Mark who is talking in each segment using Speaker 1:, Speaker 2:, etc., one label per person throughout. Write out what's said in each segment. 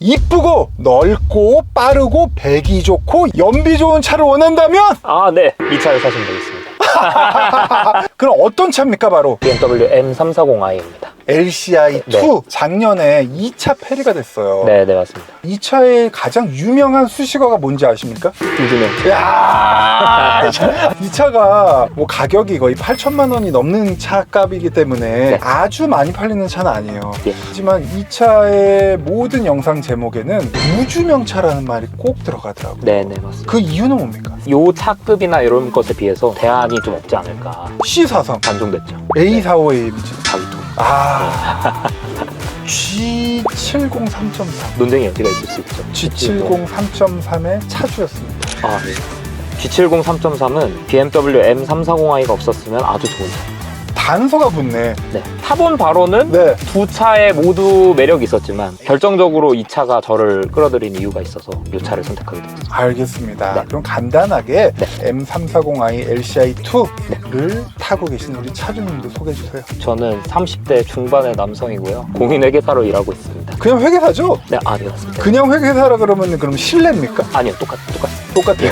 Speaker 1: 이쁘고 넓고 빠르고 배기 좋고 연비 좋은 차를 원한다면
Speaker 2: 네. 이 차를 사시면 되겠습니다.
Speaker 1: 그럼 어떤 차입니까? 바로
Speaker 2: BMW M340i입니다.
Speaker 1: LCI2.
Speaker 2: 네.
Speaker 1: 작년에 2차 페리가 됐어요.
Speaker 2: 네, 맞습니다.
Speaker 1: 이 차의 가장 유명한 수식어가 뭔지 아십니까?
Speaker 2: 우주명.
Speaker 1: 야, 이 차가 뭐 가격이 거의 8천만 원이 넘는 차값이기 때문에
Speaker 2: 네.
Speaker 1: 아주 많이 팔리는 차는 아니에요.
Speaker 2: 예.
Speaker 1: 하지만 이 차의 모든 영상 제목에는 우주명차라는 말이 꼭 들어가더라고요.
Speaker 2: 네, 맞습니다.
Speaker 1: 그 이유는 뭡니까?
Speaker 2: 요 차급이나 이런 것에 비해서 대안이 좀 없지 않을까.
Speaker 1: C43,
Speaker 2: 단종됐죠.
Speaker 1: A45AMG.
Speaker 2: 자기통.
Speaker 1: G70 3.3.
Speaker 2: 논쟁이 어디가 있을 수 있죠.
Speaker 1: G70 3.3의 차주였습니다.
Speaker 2: 네. G70 3.3은 BMW M340i가 없었으면 아주 좋은 차.
Speaker 1: 단서가 붙네.
Speaker 2: 네. 타본 바로는
Speaker 1: 네.
Speaker 2: 두 차에 모두 매력이 있었지만 결정적으로 이 차가 저를 끌어들인 이유가 있어서 이 차를 선택하게 됐습니다.
Speaker 1: 알겠습니다.
Speaker 2: 네.
Speaker 1: 그럼 간단하게
Speaker 2: 네.
Speaker 1: M340i LCI2를 타고 계신 우리 차주님도 소개해 주세요.
Speaker 2: 저는 30대 중반의 남성이고요. 공인회계사로 일하고 있습니다.
Speaker 1: 그냥 회계사죠?
Speaker 2: 네, 네, 맞습니다.
Speaker 1: 그냥 회계사라 그러면 그럼 실례입니까?
Speaker 2: 아니요,
Speaker 1: 똑같아요.
Speaker 2: 똑같은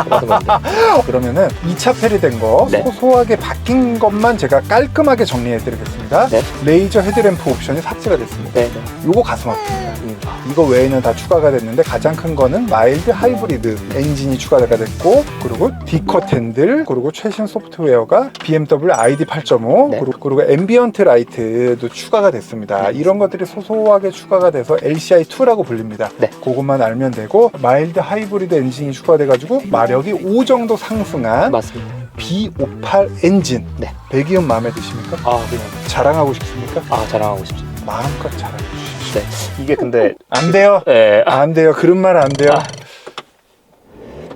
Speaker 2: 건데.
Speaker 1: 그러면은 2차 페리된 거
Speaker 2: 네.
Speaker 1: 소소하게 바뀐 것만 제가 깔끔하게 정리해 드리겠습니다.
Speaker 2: 네.
Speaker 1: 레이저 헤드램프 옵션이 삭제가 됐습니다.
Speaker 2: 네.
Speaker 1: 요거 가슴 아픕니다. 이거 외에는 다 추가가 됐는데 가장 큰 거는 마일드 하이브리드 엔진이 추가가 됐고, 그리고 D컷 핸들, 그리고 최신 소프트웨어가 BMW ID 8.5,
Speaker 2: 네.
Speaker 1: 그리고 앰비언트 라이트도 추가가 됐습니다. 이런 것들이 소소하게 추가가 돼서 LCI2라고 불립니다.
Speaker 2: 네.
Speaker 1: 그것만 알면 되고, 마일드 하이브리드 엔진이 추가돼가지고 마력이 5 정도 상승한
Speaker 2: 맞습니다.
Speaker 1: B58 엔진.
Speaker 2: 네.
Speaker 1: 배기음 마음에 드십니까?
Speaker 2: 그냥
Speaker 1: 자랑하고 싶습니까?
Speaker 2: 자랑하고 싶습니다.
Speaker 1: 마음껏 자랑해 주십시오.
Speaker 2: 네. 이게 근데
Speaker 1: 안 돼요.
Speaker 2: 네.
Speaker 1: 안 돼요. 그런 말 안 돼요.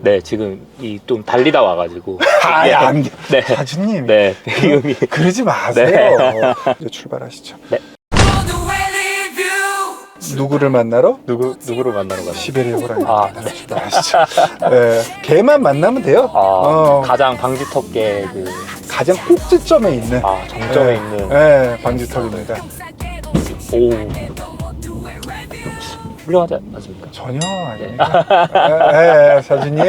Speaker 2: 네, 지금 이 좀 달리다 와가지고.
Speaker 1: 안 돼.
Speaker 2: 네.
Speaker 1: 사주님.
Speaker 2: 네. 배경이.
Speaker 1: 그러지 마세요. 이제 출발하시죠.
Speaker 2: 네.
Speaker 1: 누구를 만나러?
Speaker 2: 누구를 만나러 가요?
Speaker 1: 시베리아 호랑이.
Speaker 2: 네.
Speaker 1: 출발하시죠. 네. 걔만 만나면 돼요.
Speaker 2: 가장 방지턱계
Speaker 1: 가장 꼭지점에 있는.
Speaker 2: 정점에
Speaker 1: 네.
Speaker 2: 있는.
Speaker 1: 네, 방지턱입니다.
Speaker 2: 오. 훌륭하지 않습니까?
Speaker 1: 전혀 아닙니다. 사주님.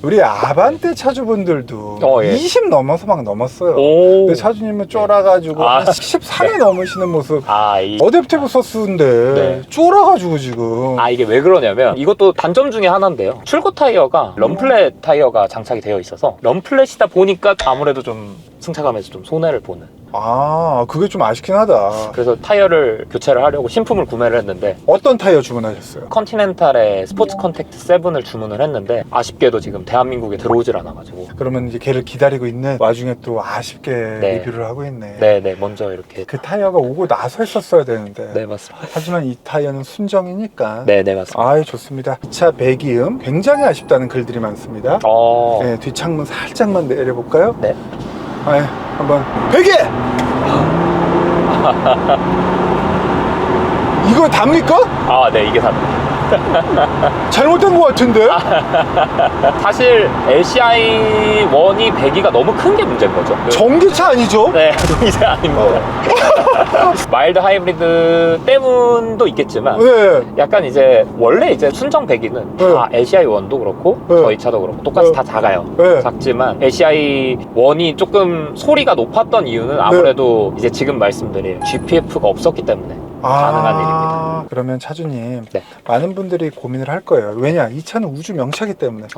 Speaker 1: 우리 아반떼 차주분들도 20 넘어서 막 넘었어요. 근데 차주님은 쫄아가지고 13이 넘으시는 모습. 어댑티브 서스인데
Speaker 2: 네.
Speaker 1: 쫄아가지고 지금.
Speaker 2: 이게 왜 그러냐면 이것도 단점 중에 하나인데요. 출고 타이어가 럼플렛 타이어가 장착이 되어 있어서 럼플렛이다 보니까 아무래도 좀 승차감에서 좀 손해를 보는.
Speaker 1: 그게 좀 아쉽긴 하다.
Speaker 2: 그래서 타이어를 교체를 하려고 신품을 구매를 했는데
Speaker 1: 어떤 타이어 주문하셨어요?
Speaker 2: 컨티넨탈의 스포츠 컨택트 7을 주문을 했는데 아쉽게도 지금 대한민국에 들어오질 않아가지고.
Speaker 1: 그러면 이제 걔를 기다리고 있는 와중에 또 아쉽게
Speaker 2: 네.
Speaker 1: 리뷰를 하고 있네.
Speaker 2: 네, 먼저 이렇게.
Speaker 1: 그 타이어가 오고 나서 했었어야 되는데.
Speaker 2: 네, 맞습니다.
Speaker 1: 하지만 이 타이어는 순정이니까.
Speaker 2: 네, 맞습니다.
Speaker 1: 좋습니다. 이 차 배기음 굉장히 아쉽다는 글들이 많습니다. 네, 뒷창문 살짝만 내려볼까요?
Speaker 2: 네.
Speaker 1: 한번 배기! 이거 답니까?
Speaker 2: 네, 이게 답니다.
Speaker 1: 잘못된 것 같은데?
Speaker 2: 사실 LCI1이 배기가 너무 큰 게 문제인 거죠.
Speaker 1: 전기차 아니죠?
Speaker 2: 네, 이제 아닙니다. 마일드 하이브리드 때문도 있겠지만
Speaker 1: 네.
Speaker 2: 약간 이제 원래 이제 순정 배기는 다 LCI1도 그렇고 저희 차도 그렇고 똑같이 다 작아요. 작지만 LCI1이 조금 소리가 높았던 이유는 아무래도 이제 지금 말씀드린 GPF가 없었기 때문에 가능한 일입니다.
Speaker 1: 그러면 차주님,
Speaker 2: 네.
Speaker 1: 많은 분들이 고민을 할 거예요. 왜냐? 이 차는 우주 명차기 때문에.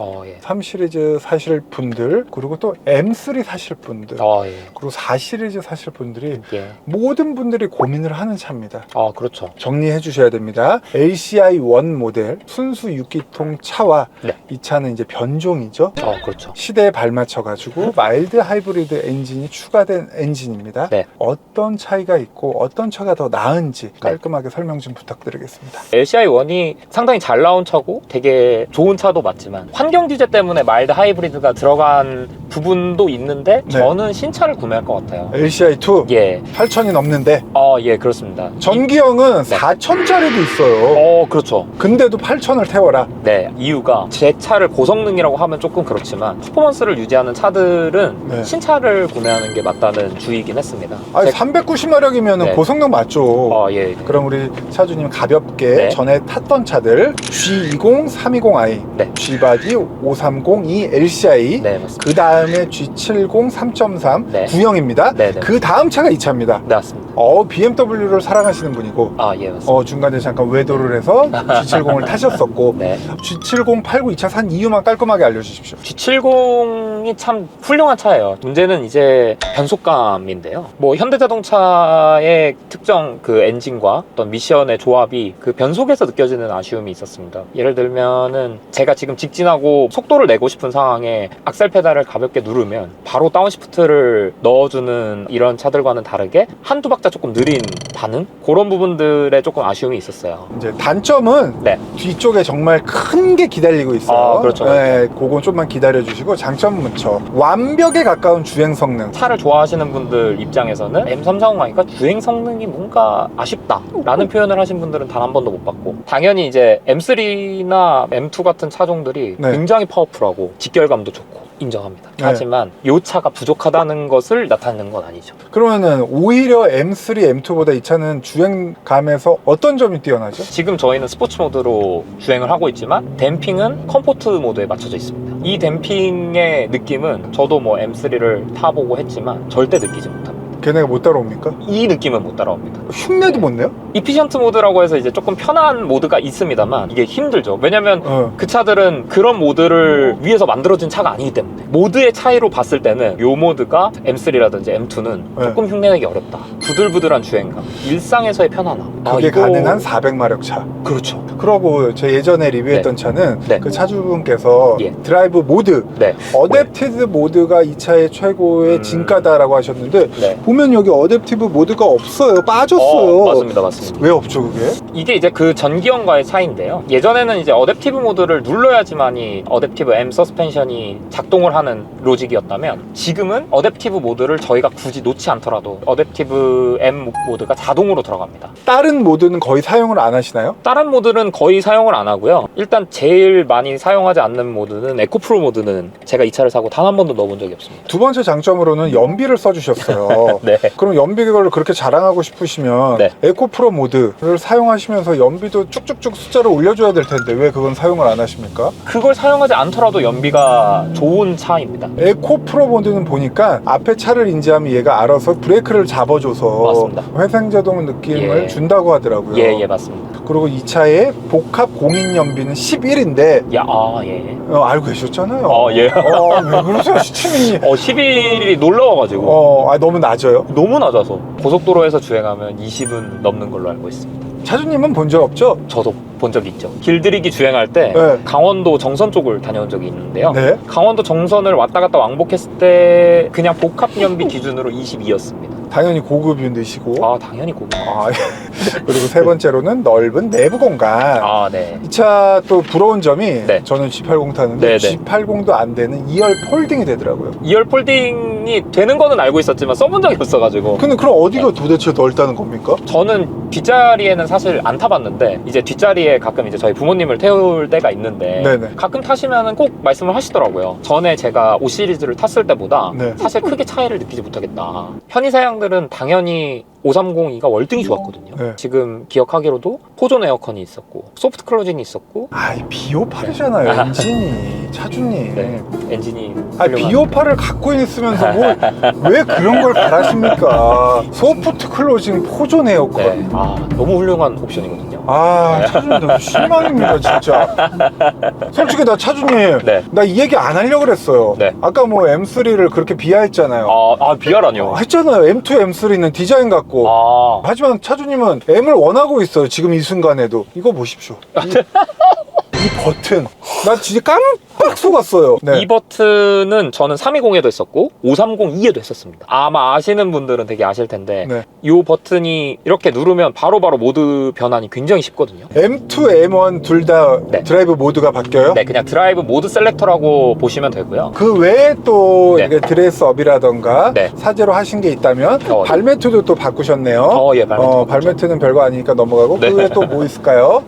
Speaker 1: 3 시리즈 사실 분들, 그리고 또 M3 사실 분들, 그리고 4 시리즈 사실 분들이 모든 분들이 고민을 하는 차입니다.
Speaker 2: 그렇죠.
Speaker 1: 정리해 주셔야 됩니다. LCI1 모델 순수 6기통 차와 이 차는 이제 변종이죠.
Speaker 2: 그렇죠.
Speaker 1: 시대에 발맞춰 가지고 마일드 하이브리드 엔진이 추가된 엔진입니다. 어떤 차이가 있고 어떤 차가 더 나은지 깔끔하게 설명 좀 부탁드리겠습니다.
Speaker 2: LCI1이 상당히 잘 나온 차고 되게 좋은 차도 맞지만 환경 규제 때문에 마일드 하이브리드가 들어간 부분도 있는데
Speaker 1: 네.
Speaker 2: 저는 신차를 구매할 것 같아요.
Speaker 1: LCI2?
Speaker 2: 예.
Speaker 1: 8,000이 넘는데
Speaker 2: 예, 그렇습니다.
Speaker 1: 전기형은
Speaker 2: 네.
Speaker 1: 4,000짜리도 있어요.
Speaker 2: 그렇죠.
Speaker 1: 근데도 8,000을 태워라.
Speaker 2: 네, 이유가 제 차를 고성능이라고 하면 조금 그렇지만 퍼포먼스를 유지하는 차들은
Speaker 1: 네.
Speaker 2: 신차를 구매하는 게 맞다는 주의긴 했습니다.
Speaker 1: 아니 390마력이면
Speaker 2: 네.
Speaker 1: 고성능 맞죠.
Speaker 2: 예.
Speaker 1: 그럼 우리 차주님 가볍게
Speaker 2: 네.
Speaker 1: 전에 탔던 차들 G20, 320i,
Speaker 2: 네.
Speaker 1: G바디 530e LCI,
Speaker 2: 네, 맞습니다.
Speaker 1: 그 다음에 G70 3.3
Speaker 2: 네.
Speaker 1: 구형입니다.
Speaker 2: 네, 네.
Speaker 1: 그 다음 차가 이 차입니다.
Speaker 2: 네, 맞습니다.
Speaker 1: BMW를 사랑하시는 분이고
Speaker 2: 예, 맞습니다.
Speaker 1: 중간에 잠깐 외도를 해서 G70을 타셨었고
Speaker 2: 네.
Speaker 1: G70, 89 이 차 산 이유만 깔끔하게 알려주십시오.
Speaker 2: G70이 참 훌륭한 차예요. 문제는 이제 변속감인데요. 뭐 현대자동차의 특정 그 엔진과 어떤 미션의 조합이 그 변속에서 느껴지는 아쉬움이 있었습니다. 예를 들면은 제가 지금 직진하고 속도를 내고 싶은 상황에 악셀 페달을 가볍게 누르면 바로 다운시프트를 넣어주는 이런 차들과는 다르게 한두 박자 조금 느린 반응? 그런 부분들에 조금 아쉬움이 있었어요.
Speaker 1: 이제 단점은
Speaker 2: 네.
Speaker 1: 뒤쪽에 정말 큰 게 기다리고 있어요.
Speaker 2: 그렇죠.
Speaker 1: 네, 그건 좀만 기다려주시고 장점은 무쳐 완벽에 가까운 주행 성능.
Speaker 2: 차를 좋아하시는 분들 입장에서는 M340 하니까 주행 성능이 뭔가 아쉽다라는 표현을 하신 분들은 단 한 번도 못 봤고, 당연히 이제 M3나 M2 같은 차종들이
Speaker 1: 네.
Speaker 2: 굉장히 파워풀하고 직결감도 좋고 인정합니다.
Speaker 1: 네.
Speaker 2: 하지만 이 차가 부족하다는 것을 나타내는 건 아니죠.
Speaker 1: 그러면은 오히려 M3, M2보다 이 차는 주행감에서 어떤 점이 뛰어나죠?
Speaker 2: 지금 저희는 스포츠 모드로 주행을 하고 있지만 댐핑은 컴포트 모드에 맞춰져 있습니다. 이 댐핑의 느낌은 저도 뭐 M3를 타보고 했지만 절대 느끼지 못합니다.
Speaker 1: 걔네가 못 따라옵니까?
Speaker 2: 이 느낌은 못 따라옵니다.
Speaker 1: 흉내도 못 내요?
Speaker 2: 이피션트 모드라고 해서 이제 조금 편한 모드가 있습니다만 이게 힘들죠. 왜냐면 그 차들은 그런 모드를 위해서 만들어진 차가 아니기 때문에 모드의 차이로 봤을 때는 요 모드가 M3라든지 M2는 조금 흉내내기 어렵다. 부들부들한 주행감, 일상에서의 편안함,
Speaker 1: 그게 가능한 400마력 차.
Speaker 2: 그렇죠.
Speaker 1: 그러고 제 예전에 리뷰했던 차는
Speaker 2: 네.
Speaker 1: 그 차주분께서
Speaker 2: 예.
Speaker 1: 드라이브 모드,
Speaker 2: 네.
Speaker 1: 어댑티브 모드가 이 차의 최고의 진가다라고 하셨는데
Speaker 2: 네.
Speaker 1: 보면 여기 어댑티브 모드가 없어요. 빠졌어요.
Speaker 2: 맞습니다. 맞습니다.
Speaker 1: 왜 없죠 그게?
Speaker 2: 이게 이제 그 전기형과의 차이인데요. 예전에는 이제 어댑티브 모드를 눌러야지만이 어댑티브 M 서스펜션이 작동을 하는 로직이었다면 지금은 어댑티브 모드를 저희가 굳이 놓지 않더라도 어댑티브 M 모드가 자동으로 들어갑니다.
Speaker 1: 다른 모드는 거의 사용을 안 하시나요?
Speaker 2: 다른 모드는 거의 사용을 안 하고요. 일단 제일 많이 사용하지 않는 모드는 에코프로 모드는 제가 이 차를 사고 단 한 번도 넣어본 적이 없습니다.
Speaker 1: 두 번째 장점으로는 연비를 써주셨어요.
Speaker 2: 네.
Speaker 1: 그럼 연비를 그렇게 자랑하고 싶으시면
Speaker 2: 네.
Speaker 1: 에코프로 모드를 사용하시면서 연비도 쭉쭉쭉 숫자를 올려줘야 될 텐데 왜 그건 사용을 안 하십니까?
Speaker 2: 그걸 사용하지 않더라도 연비가 좋은 차입니다.
Speaker 1: 에코프로 모드는 보니까 앞에 차를 인지하면 얘가 알아서 브레이크를 잡아줘서
Speaker 2: 맞습니다.
Speaker 1: 회생제동 느낌을
Speaker 2: 예.
Speaker 1: 준다고 하더라고요.
Speaker 2: 예, 맞습니다.
Speaker 1: 그리고 이 차의 복합 공인 연비는 11인데
Speaker 2: 예.
Speaker 1: 알고 계셨잖아요.
Speaker 2: 예.
Speaker 1: 왜 그러세요 시치미?
Speaker 2: 11일이 놀라워가지고
Speaker 1: 너무 낮아요.
Speaker 2: 너무 낮아서 고속도로에서 주행하면 20은 넘는 걸로 알고 있습니다.
Speaker 1: 차주님은 본 적 없죠?
Speaker 2: 저도 본 적이 있죠. 길들이기 주행할 때
Speaker 1: 네.
Speaker 2: 강원도 정선 쪽을 다녀온 적이 있는데요.
Speaker 1: 네.
Speaker 2: 강원도 정선을 왔다 갔다 왕복했을 때 그냥 복합 연비 기준으로 22였습니다.
Speaker 1: 당연히 고급이 넣으시고
Speaker 2: 당연히 고급.
Speaker 1: 그리고 세 번째로는 넓은 내부 공간.
Speaker 2: 네.
Speaker 1: 이 차 또 부러운 점이
Speaker 2: 네.
Speaker 1: 저는 G80 타는데 G80도 안 되는 2열 폴딩이 되더라고요.
Speaker 2: 2열 폴딩이 되는 거는 알고 있었지만 써본 적이 없어가지고.
Speaker 1: 근데 그럼 어디가 도대체 넓다는 겁니까?
Speaker 2: 저는 뒷자리에는 사실 안 타봤는데 이제 뒷자리에 가끔 이제 저희 부모님을 태울 때가 있는데
Speaker 1: 네네.
Speaker 2: 가끔 타시면은 꼭 말씀을 하시더라고요. 전에 제가 5 시리즈를 탔을 때보다
Speaker 1: 네.
Speaker 2: 사실 크게 차이를 느끼지 못하겠다. 현이 사양들은 당연히 530E가 월등히 좋았거든요.
Speaker 1: 네.
Speaker 2: 지금 기억하기로도 포존 에어컨이 있었고 소프트 클로징이 있었고
Speaker 1: 비오팔이잖아요. 엔진이. 차주님.
Speaker 2: 네. 엔진이
Speaker 1: 비오팔을 갖고 있으면서 왜 그런 걸 바라십니까? 소프트 클로징 포존 에어컨.
Speaker 2: 네. 너무 훌륭한 옵션이거든요.
Speaker 1: 차주님 너무 실망입니다 진짜. 솔직히 나 차주님
Speaker 2: 네.
Speaker 1: 나 이 얘기 안 하려고 그랬어요.
Speaker 2: 네.
Speaker 1: 아까 뭐 M3를 그렇게 비하했잖아요.
Speaker 2: 비하라뇨.
Speaker 1: 했잖아요. M2, M3는 디자인 같고. 하지만 차주님은 M을 원하고 있어요. 지금 이 순간에도. 이거 보십시오. 이 버튼 나 진짜 깜빡 속았어요. 네.
Speaker 2: 이 버튼은 저는 320에도 했었고 530E에도 했었습니다. 아마 아시는 분들은 되게 아실 텐데
Speaker 1: 네.
Speaker 2: 이 버튼이 이렇게 누르면 바로바로 모드 변환이 굉장히 쉽거든요.
Speaker 1: M2, M1 둘 다
Speaker 2: 네.
Speaker 1: 드라이브 모드가 바뀌어요?
Speaker 2: 네, 그냥 드라이브 모드 셀렉터라고 보시면 되고요.
Speaker 1: 그 외에 또
Speaker 2: 네.
Speaker 1: 이게 드레스업이라던가
Speaker 2: 네.
Speaker 1: 사제로 하신 게 있다면 발매트도 또 바꾸셨네요.
Speaker 2: 예, 발매트.
Speaker 1: 발매트는 별거 아니니까 넘어가고
Speaker 2: 네.
Speaker 1: 그 외에 또 뭐 있을까요?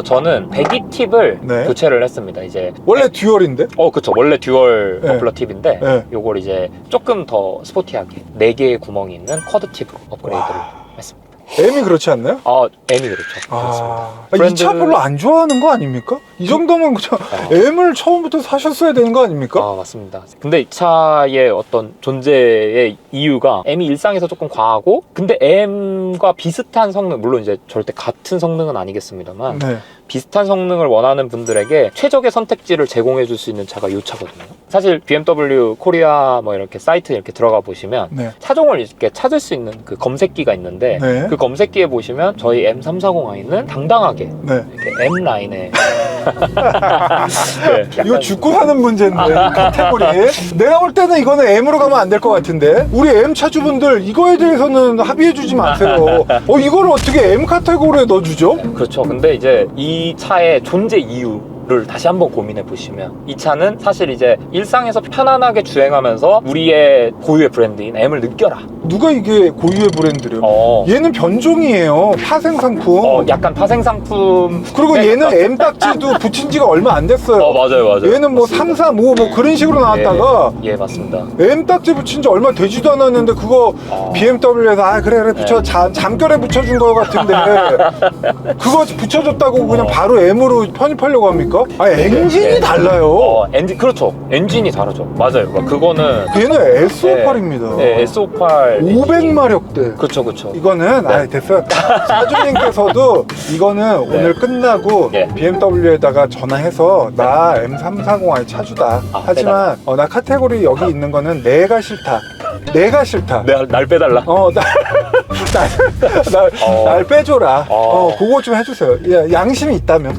Speaker 2: 저는 배기 팁을
Speaker 1: 네.
Speaker 2: 교체를 했습니다. 이제
Speaker 1: 원래 듀얼인데?
Speaker 2: 그쵸. 원래 듀얼
Speaker 1: 네.
Speaker 2: 머플러 팁인데
Speaker 1: 네.
Speaker 2: 요걸 이제 조금 더 스포티하게 4개의 구멍이 있는 쿼드 팁으로 업그레이드를 했습니다.
Speaker 1: M이 그렇지 않나요?
Speaker 2: M이 그렇죠. 그렇습니다.
Speaker 1: 이 차 별로 안 좋아하는 거 아닙니까? 이 정도면 그냥 M을 처음부터 사셨어야 되는 거 아닙니까?
Speaker 2: 맞습니다. 근데 이 차의 어떤 존재의 이유가 M이 일상에서 조금 과하고 근데 M과 비슷한 성능, 물론 이제 절대 같은 성능은 아니겠습니다만
Speaker 1: 네.
Speaker 2: 비슷한 성능을 원하는 분들에게 최적의 선택지를 제공해 줄 수 있는 차가 이 차거든요. 사실 BMW 코리아 뭐 이렇게 사이트 이렇게 들어가 보시면
Speaker 1: 네.
Speaker 2: 차종을 이렇게 찾을 수 있는 그 검색기가 있는데
Speaker 1: 네.
Speaker 2: 그 검색기에 보시면 저희 M340i는 당당하게
Speaker 1: 네.
Speaker 2: 이렇게 M 라인에
Speaker 1: 이거 죽고 사는 문제인데 이 카테고리 내가 볼 때는 이거는 M으로 가면 안 될 것 같은데 우리 M 차주분들 이거에 대해서는 합의해 주지 마세요. 이걸 어떻게 M 카테고리에 넣어주죠?
Speaker 2: 그렇죠. 근데 이제 이 차의 존재 이유를 다시 한번 고민해 보시면 이 차는 사실 이제 일상에서 편안하게 주행하면서 우리의 고유의 브랜드인 M을 느껴라.
Speaker 1: 누가 이게 고유의 브랜드래요? 얘는 변종이에요. 파생 상품.
Speaker 2: 약간 파생 상품.
Speaker 1: 그리고 얘는 M 딱지도 붙인 지가 얼마 안 됐어요.
Speaker 2: 맞아요.
Speaker 1: 얘는 뭐 3, 4, 5 뭐 그런 식으로 나왔다가
Speaker 2: 예, 맞습니다.
Speaker 1: M 딱지 붙인 지 얼마 되지도 않았는데 그거 BMW에서 그래 붙여 잠결에 붙여준 거 같은데 그거 붙여줬다고 그냥 바로 M으로 편입하려고 합니까? 엔진이 달라요.
Speaker 2: 그렇죠. 엔진이 다르죠. 맞아요. 그거는
Speaker 1: 얘는 S58입니다.
Speaker 2: 네, S58
Speaker 1: 500마력대.
Speaker 2: 그렇죠.
Speaker 1: 이거는 됐어요. 사주님께서도 이거는 오늘 끝나고 BMW에다가 전화해서 나 M340i 차주다. 하지만 나 카테고리 여기 있는 거는 내가 싫다.
Speaker 2: 날 빼달라.
Speaker 1: 날 빼줘라. 그거 좀 해주세요. 양심이 있다면.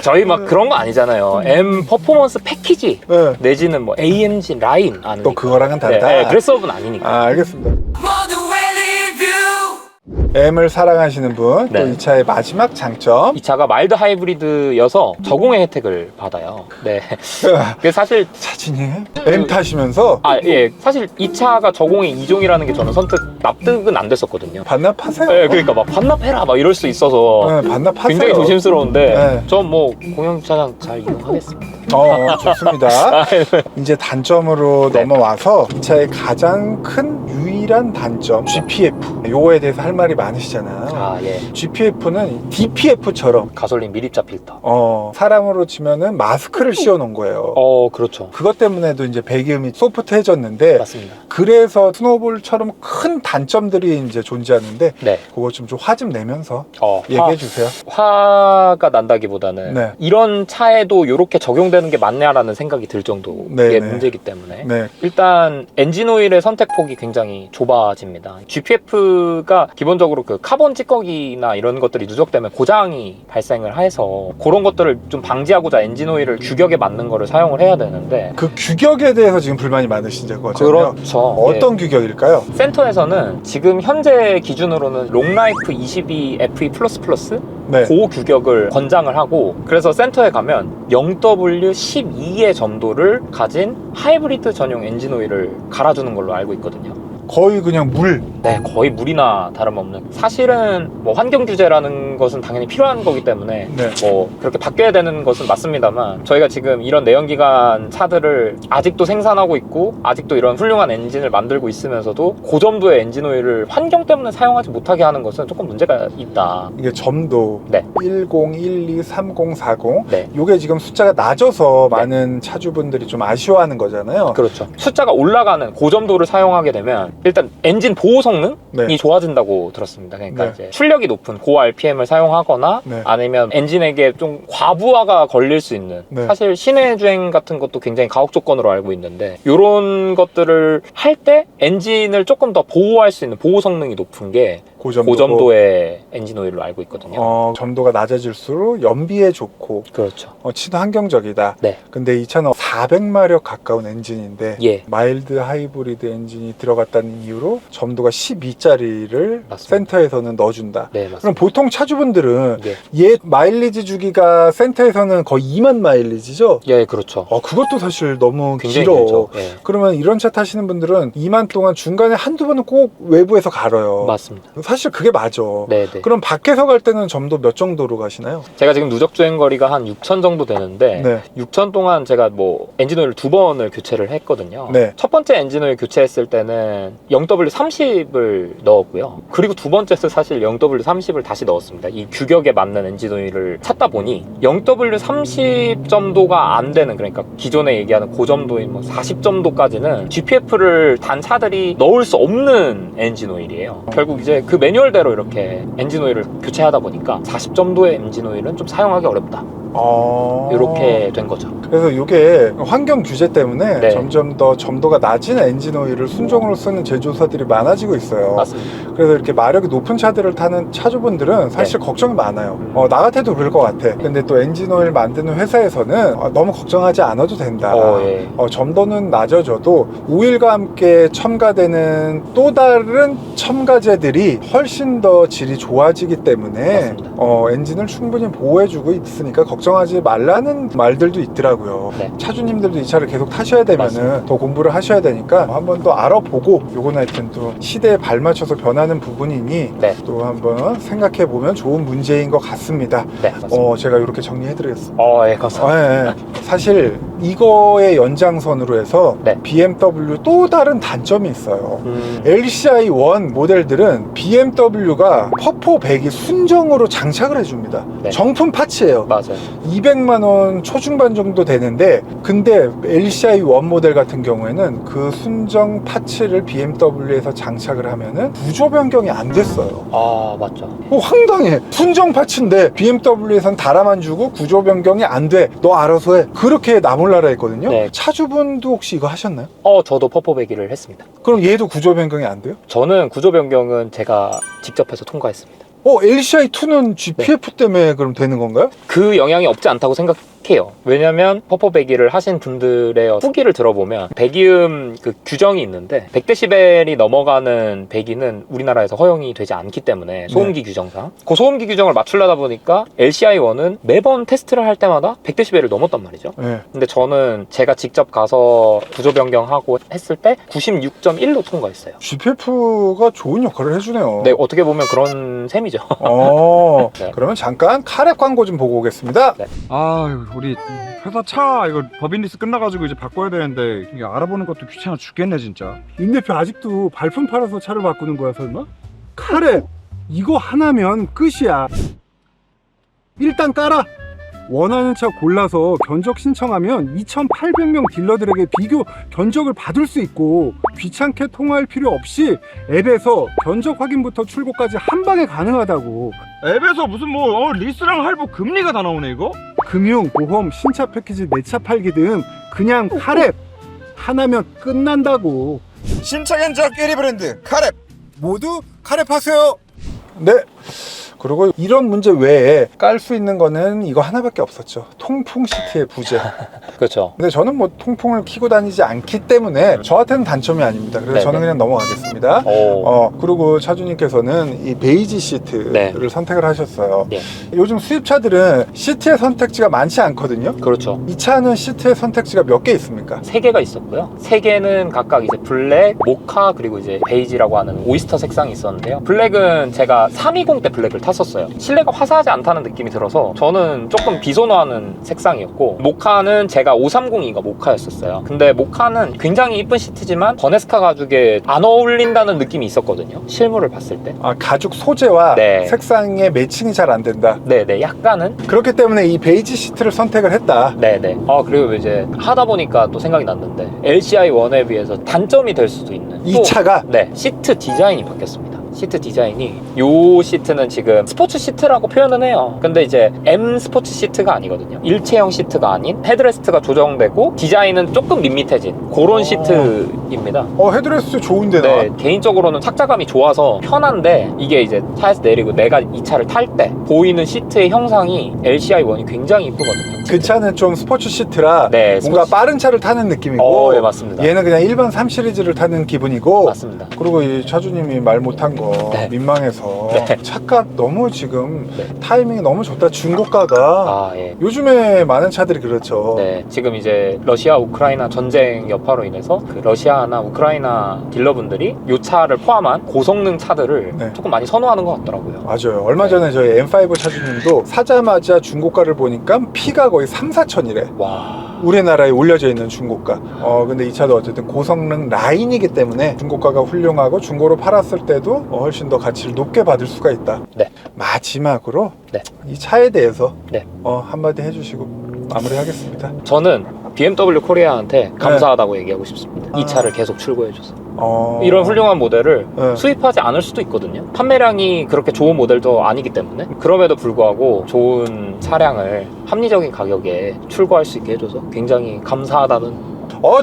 Speaker 2: 저희 막 그런 거 아니잖아요. M 퍼포먼스 패키지 내지는 뭐 AMG 라인 아는
Speaker 1: 또 그거랑은 다르다.
Speaker 2: 드레스업은 아니니까.
Speaker 1: 알겠습니다. M을 사랑하시는 분, 또 이 차의 마지막 장점.
Speaker 2: 이 차가 마일드 하이브리드여서 저공해 혜택을 받아요. 네. 그게 사실
Speaker 1: 사진이 M 타시면서
Speaker 2: 사실 이 차가 저공해 2종이라는 게 저는 선뜻 납득은 안 됐었거든요.
Speaker 1: 반납하세요.
Speaker 2: 그러니까 막 반납해라 막 이럴 수 있어서
Speaker 1: 반납하세요.
Speaker 2: 굉장히 조심스러운데 전 뭐 공영주차장 잘 이용하겠습니다.
Speaker 1: 좋습니다. 이제 단점으로 넘어와서 이 차의 가장 큰 유일한 단점 GPF. 요거에 대해서 할 말이 많으시잖아요. GPF는 DPF처럼
Speaker 2: 가솔린 밀입자 필터.
Speaker 1: 사람으로 치면은 마스크를 씌워 놓은 거예요.
Speaker 2: 그렇죠.
Speaker 1: 그것 때문에도 이제 배기음이 소프트해졌는데
Speaker 2: 맞습니다.
Speaker 1: 그래서 스노우볼처럼 큰 단점들이 이제 존재하는데 그거 좀 화 좀 내면서 얘기해 주세요.
Speaker 2: 화가 난다기보다는 이런 차에도 이렇게 적용되는 게 맞냐라는 생각이 들 정도의 문제이기 때문에 일단 엔진 오일의 선택폭이 굉장히 좁아집니다. GPF가 기본적으로 그 카본 찌꺼기나 이런 것들이 누적되면 고장이 발생을 해서 그런 것들을 좀 방지하고자 엔진 오일을 규격에 맞는 거를 사용을 해야 되는데
Speaker 1: 그 규격에 대해서 지금 불만이 많으신 거잖아요.
Speaker 2: 그렇죠.
Speaker 1: 어떤 규격일까요?
Speaker 2: 센터에서는 지금 현재 기준으로는 롱라이프 22 FE++ 그 규격을 권장을 하고 그래서 센터에 가면 0W12의 점도를 가진 하이브리드 전용 엔진 오일을 갈아주는 걸로 알고 있거든요.
Speaker 1: 거의 그냥 물.
Speaker 2: 거의 물이나 다름없는. 사실은 뭐 환경 규제라는 것은 당연히 필요한 거기 때문에 뭐 그렇게 바뀌어야 되는 것은 맞습니다만 저희가 지금 이런 내연기관 차들을 아직도 생산하고 있고 아직도 이런 훌륭한 엔진을 만들고 있으면서도 고점도의 엔진 오일을 환경 때문에 사용하지 못하게 하는 것은 조금 문제가 있다.
Speaker 1: 이게 점도 10, 12, 30, 40 요게 지금 숫자가 낮아서 많은 차주분들이 좀 아쉬워하는 거잖아요.
Speaker 2: 그렇죠. 숫자가 올라가는 고점도를 사용하게 되면 일단 엔진 보호 성능이 좋아진다고 들었습니다. 그러니까 이제 출력이 높은 고 RPM을 사용하거나 아니면 엔진에게 좀 과부하가 걸릴 수 있는 사실 시내 주행 같은 것도 굉장히 가혹 조건으로 알고 있는데 이런 것들을 할 때 엔진을 조금 더 보호할 수 있는 보호 성능이 높은 게 고점도의 엔진 오일로 알고 있거든요.
Speaker 1: 점도가 낮아질수록 연비에 좋고
Speaker 2: 그렇죠.
Speaker 1: 친환경적이다.
Speaker 2: 네.
Speaker 1: 근데 이 차는 400마력 가까운 엔진인데
Speaker 2: 예.
Speaker 1: 마일드 하이브리드 엔진이 들어갔다는 이유로 점도가 12짜리를
Speaker 2: 맞습니다.
Speaker 1: 센터에서는 넣어준다.
Speaker 2: 네, 맞습니다.
Speaker 1: 그럼 보통 차주분들은
Speaker 2: 예.
Speaker 1: 얘 마일리지 주기가 센터에서는 거의 2만 마일리지죠?
Speaker 2: 예, 그렇죠.
Speaker 1: 그것도 사실 너무
Speaker 2: 굉장히
Speaker 1: 길어.
Speaker 2: 길죠. 예.
Speaker 1: 그러면 이런 차 타시는 분들은 2만 동안 중간에 한두 번은 꼭 외부에서 갈아요.
Speaker 2: 맞습니다.
Speaker 1: 사실 그게 맞아.
Speaker 2: 네네.
Speaker 1: 그럼 밖에서 갈 때는 점도 몇 정도로 가시나요?
Speaker 2: 제가 지금 누적 주행 거리가 한 6천 정도 되는데
Speaker 1: 네.
Speaker 2: 6천 동안 제가 뭐 엔진 오일 2번을 교체를 했거든요.
Speaker 1: 네.
Speaker 2: 첫 번째 엔진 오일 교체했을 때는 0W30을 넣었고요. 그리고 두 번째도 사실 0W30을 다시 넣었습니다. 이 규격에 맞는 엔진 오일을 찾다 보니 0W30 정도가 안 되는, 그러니까 기존에 얘기하는 고점도인 뭐 40 정도까지는 GPF를 단 차들이 넣을 수 없는 엔진 오일이에요. 결국 이제 그 매뉴얼대로 이렇게 엔진 오일을 교체하다 보니까 40 정도의 엔진 오일은 좀 사용하기 어렵다. 이렇게 된 거죠.
Speaker 1: 그래서 이게 환경 규제 때문에
Speaker 2: 네.
Speaker 1: 점점 더 점도가 낮은 엔진 오일을 순정으로 쓰는 제조사들이 많아지고 있어요.
Speaker 2: 맞습니다.
Speaker 1: 그래서 이렇게 마력이 높은 차들을 타는 차주분들은 사실 걱정이 많아요. 나 같아도 그럴 것 같아. 근데 또 엔진 오일 만드는 회사에서는 너무 걱정하지 않아도 된다.
Speaker 2: 예.
Speaker 1: 점도는 낮아져도 오일과 함께 첨가되는 또 다른 첨가제들이 훨씬 더 질이 좋아지기 때문에 엔진을 충분히 보호해주고 있으니까 걱정하지 말라는 말들도 있더라고요.
Speaker 2: 네.
Speaker 1: 차주님들도 이 차를 계속 타셔야 되면은 더 공부를 하셔야 되니까 한번 더 알아보고, 요건 하여튼 또 시대에 발맞춰서 변하는 부분이니
Speaker 2: 네.
Speaker 1: 또 한번 생각해 보면 좋은 문제인 것 같습니다.
Speaker 2: 네, 맞습니다.
Speaker 1: 제가 이렇게 정리해드리겠습니다.
Speaker 2: 예, 감사합니다.
Speaker 1: 사실 이거의 연장선으로 해서
Speaker 2: 네.
Speaker 1: BMW 또 다른 단점이 있어요. LCI1 모델들은 BMW가 퍼포 100이 순정으로 장착을 해줍니다.
Speaker 2: 네.
Speaker 1: 정품 파츠예요.
Speaker 2: 맞아요.
Speaker 1: 200만 원 초중반 정도 되는데, 근데 LCI1 모델 같은 경우에는 그 순정 파츠를 BMW에서 장착을 하면은 구조 변경이 안 됐어요.
Speaker 2: 맞죠.
Speaker 1: 황당해. 순정 파츠인데 BMW에선 달아만 주고 구조 변경이 안 돼. 너 알아서 해. 그렇게 나몰라라 했거든요.
Speaker 2: 네.
Speaker 1: 차주분도 혹시 이거 하셨나요?
Speaker 2: 저도 퍼포배기를 했습니다.
Speaker 1: 그럼 얘도 구조 변경이 안 돼요?
Speaker 2: 저는 구조 변경은 제가 직접 해서 통과했습니다.
Speaker 1: LCI2는 GPF 때문에 그럼 되는 건가요?
Speaker 2: 그 영향이 없지 않다고 생각해요. 왜냐면 퍼포 배기를 하신 분들의 후기를 들어보면 배기음 그 규정이 있는데 100dB이 넘어가는 배기는 우리나라에서 허용이 되지 않기 때문에 소음기 규정상 그 소음기 규정을 맞추려다 보니까 LCI1은 매번 테스트를 할 때마다 100dB를 넘었단 말이죠.
Speaker 1: 네.
Speaker 2: 근데 저는 제가 직접 가서 구조 변경하고 했을 때 96.1로 통과했어요.
Speaker 1: GPF가 좋은 역할을 해주네요.
Speaker 2: 네, 어떻게 보면 그런 셈이죠. 네.
Speaker 1: 그러면 잠깐 카랩 광고 좀 보고 오겠습니다.
Speaker 2: 네.
Speaker 3: 우리 회사 차 이거 법인 리스 끝나가지고 이제 바꿔야 되는데 이게 알아보는 것도 귀찮아 죽겠네 진짜.
Speaker 1: 임 대표 아직도 발품 팔아서 차를 바꾸는 거야 설마? 카랩 이거 하나면 끝이야. 일단 깔아. 원하는 차 골라서 견적 신청하면 2,800명 딜러들에게 비교 견적을 받을 수 있고, 귀찮게 통화할 필요 없이 앱에서 견적 확인부터 출고까지 한 방에 가능하다고.
Speaker 3: 앱에서 무슨 리스랑 할부 금리가 다 나오네 이거?
Speaker 1: 금융, 보험, 신차 패키지, 내 차 팔기 등 그냥 카랩 하나면 끝난다고.
Speaker 4: 신차 견적 1위 브랜드 카랩,
Speaker 1: 모두 카랩 하세요. 네. 그리고 이런 문제 외에 깔 수 있는 거는 이거 하나밖에 없었죠. 통풍 시트의 부재.
Speaker 2: 그렇죠.
Speaker 1: 근데 저는 뭐 통풍을 키고 다니지 않기 때문에 저한테는 단점이 아닙니다. 그래서
Speaker 2: 네네.
Speaker 1: 저는 그냥 넘어가겠습니다. 그리고 차주님께서는 이 베이지 시트를
Speaker 2: 네.
Speaker 1: 선택을 하셨어요.
Speaker 2: 네.
Speaker 1: 요즘 수입차들은 시트의 선택지가 많지 않거든요.
Speaker 2: 그렇죠.
Speaker 1: 이 차는 시트의 선택지가 몇 개 있습니까?
Speaker 2: 3개가 있었고요. 3개는 각각 이제 블랙, 모카, 그리고 이제 베이지라고 하는 오이스터 색상이 있었는데요. 블랙은 제가 320 때 블랙을 탔었어요. 실내가 화사하지 않다는 느낌이 들어서 저는 조금 비선호하는 색상이었고, 모카는 제가 530이가 모카였었어요. 근데 모카는 굉장히 이쁜 시트지만 버네스카 가죽에 안 어울린다는 느낌이 있었거든요. 실물을 봤을 때.
Speaker 1: 가죽 소재와
Speaker 2: 네.
Speaker 1: 색상의 매칭이 잘 안 된다.
Speaker 2: 네네, 약간은.
Speaker 1: 그렇기 때문에 이 베이지 시트를 선택을 했다.
Speaker 2: 네네. 그리고 이제 하다 보니까 또 생각이 났는데 LCI1에 비해서 단점이 될 수도 있는
Speaker 1: 이 차가
Speaker 2: 네, 시트 디자인이 바뀌었습니다. 시트 디자인이 요 시트는 지금 스포츠 시트라고 표현은 해요. 근데 이제 M 스포츠 시트가 아니거든요. 일체형 시트가 아닌 헤드레스트가 조정되고 디자인은 조금 밋밋해진 그런 시트입니다.
Speaker 1: 헤드레스트 좋은데 나.
Speaker 2: 네, 개인적으로는 착자감이 좋아서 편한데 이게 이제 차에서 내리고 내가 이 차를 탈 때 보이는 시트의 형상이 LCI1이 굉장히 이쁘거든요.
Speaker 1: 그 차는 좀 스포츠 시트라
Speaker 2: 네,
Speaker 1: 뭔가
Speaker 2: 스포츠.
Speaker 1: 빠른 차를 타는 느낌이고
Speaker 2: 네, 맞습니다.
Speaker 1: 얘는 그냥 일반 3 시리즈를 타는 기분이고
Speaker 2: 맞습니다.
Speaker 1: 그리고 이 차주님이 말 못한 거
Speaker 2: 네.
Speaker 1: 민망해서
Speaker 2: 네.
Speaker 1: 차값 너무 지금
Speaker 2: 네.
Speaker 1: 타이밍이 너무 좋다. 중고가가
Speaker 2: 예.
Speaker 1: 요즘에 많은 차들이 그렇죠.
Speaker 2: 네, 지금 이제 러시아 우크라이나 전쟁 여파로 인해서 그 러시아나 우크라이나 딜러분들이 이 차를 포함한 고성능 차들을
Speaker 1: 네.
Speaker 2: 조금 많이 선호하는 것 같더라고요.
Speaker 1: 맞아요. 얼마 전에 저희 M5 차주님도 사자마자 중고가를 보니까 피가 거의 3, 4천이래.
Speaker 2: 와.
Speaker 1: 우리나라에 올려져 있는 중고가. 근데 이 차도 어쨌든 고성능 라인이기 때문에 중고가가 훌륭하고 중고로 팔았을 때도 훨씬 더 가치를 높게 받을 수가 있다.
Speaker 2: 네.
Speaker 1: 마지막으로
Speaker 2: 네.
Speaker 1: 이 차에 대해서
Speaker 2: 네.
Speaker 1: 한마디 해주시고 마무리하겠습니다.
Speaker 2: 저는 BMW 코리아한테 감사하다고 얘기하고 싶습니다. 이 차를 계속 출고해줘서. 이런 훌륭한 모델을 수입하지 않을 수도 있거든요. 판매량이 그렇게 좋은 모델도 아니기 때문에 그럼에도 불구하고 좋은 차량을 합리적인 가격에 출고할 수 있게 해줘서 굉장히 감사하다는.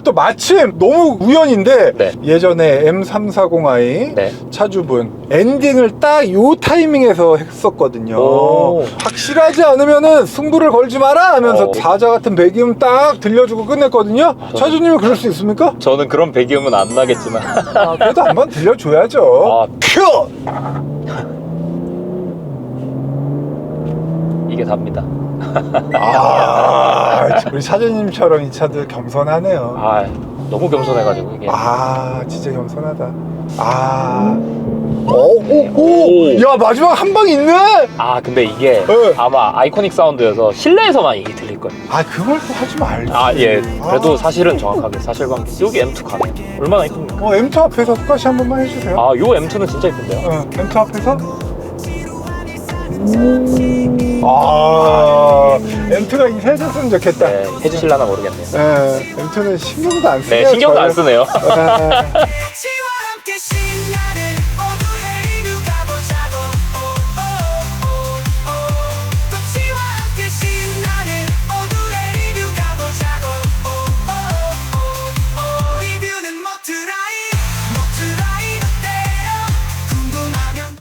Speaker 1: 또 마침 너무 우연인데
Speaker 2: 네.
Speaker 1: 예전에 M340i
Speaker 2: 네.
Speaker 1: 차주분 엔딩을 딱 요 타이밍에서 했었거든요.
Speaker 2: 오.
Speaker 1: 확실하지 않으면은 승부를 걸지 마라 하면서
Speaker 2: 오.
Speaker 1: 사자 같은 배기음 딱 들려주고 끝냈거든요. 차주님은 그럴 수 있습니까?
Speaker 2: 저는 그런 배기음은 안 나겠지만
Speaker 1: 그래도 한번 들려줘야죠. 큐!
Speaker 2: 이게 답니다.
Speaker 1: 우리 차주님처럼 이 차도 겸손하네요.
Speaker 2: 너무 겸손해가지고 이게.
Speaker 1: 진짜 겸손하다. 야, 마지막 한 방 있네?
Speaker 2: 근데 이게 아마 아이코닉 사운드여서 실내에서만 이게 들릴 거예요.
Speaker 1: 그걸 또 하지 말지.
Speaker 2: 예. 그래도 사실은 정확하게 사실관계. 여기 M2 가네. 얼마나 이쁩니까?
Speaker 1: M2 앞에서 똑같이 한 번만 해주세요.
Speaker 2: 요 M2는 진짜 이쁜데요?
Speaker 1: M2 앞에서? M2가 해줬으면 좋겠다.
Speaker 2: 네, 해주실라나 모르겠네요.
Speaker 1: M2는 신경도 안 쓰네요.
Speaker 2: 네, 신경도 안 쓰네요.
Speaker 1: 저는.